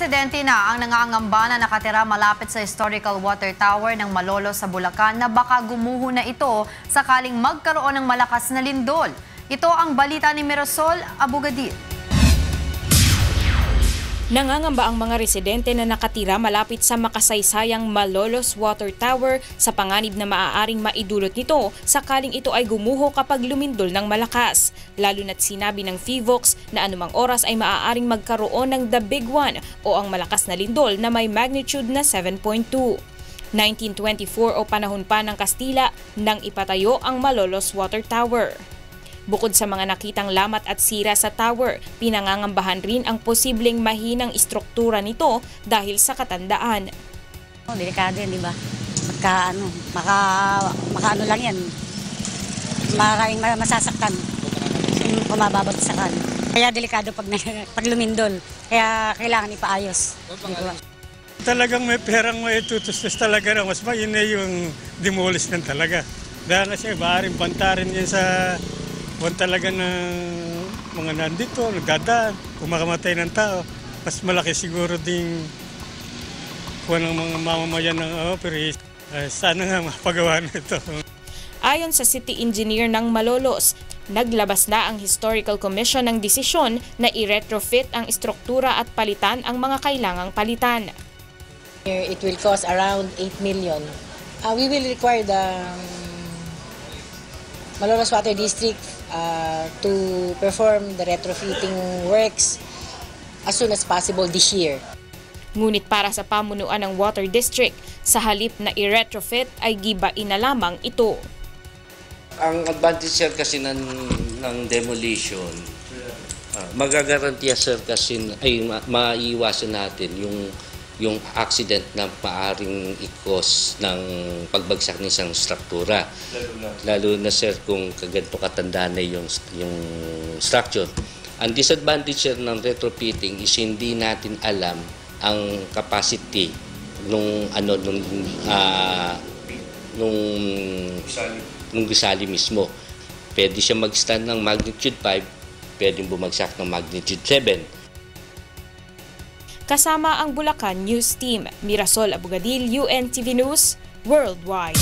residente na ang nangangamba na nakatira malapit sa historical water tower ng Malolos sa Bulacan na baka gumuho na ito sakaling magkaroon ng malakas na lindol. Ito ang balita ni Mirasol Abugadil. Nangangamba ang mga residente na nakatira malapit sa makasaysayang Malolos Water Tower sa panganib na maaaring maidulot nito sakaling ito ay gumuho kapag lumindol ng malakas. Lalo na't sinabi ng FIVOX na anumang oras ay maaaring magkaroon ng The Big One o ang malakas na lindol na may magnitude na 7.2. 1924 o panahon pa ng Kastila nang ipatayo ang Malolos Water Tower. Bukod sa mga nakitang lamat at sira sa tower, pinangangambahan rin ang posibleng mahinang istruktura nito dahil sa katandaan. Delikado yan, di ba? Makaano lang yan. Maraming masasaktan kung mababagsakan. Kaya delikado pag lumindol. Kaya kailangan ipaayos. Talagang may perang maitutustos talaga na mas mainay yung demolish ng talaga. Dahil kasi maaaring bantarin yan sa talaga ng mga nandito, nagdadaan, kumakamatay ng tao. Mas malaki siguro din kung ng mga mamamayan ng operation. Sana nga mapagawa nito. Ayon sa City Engineer ng Malolos, naglabas na ang Historical Commission ng desisyon na i-retrofit ang istruktura at palitan ang mga kailangang palitan. It will cost around 8 million. We will require the Malolos Water District to perform the retrofitting works as soon as possible this year. Ngunit para sa pamunuan ng Water District, sa halip na i-retrofit ay gibain na lamang ito. Ang advantage sir kasi ng demolition, magagarantiya sir kasi ay maiiwasan natin yung accident na maaring i-cause ng pagbagsak ng isang struktura. Lalo na sir kung kaganto katanda na yung structure. Ang disadvantage sir ng retrofitting is hindi natin alam ang capacity nung gusali mismo. Pwede siya mag-stand ng magnitude 5, pwedeng bumagsak ng magnitude 7. Kasama ang Bulacan News Team, Mirasol Abugadil, UNTV News Worldwide.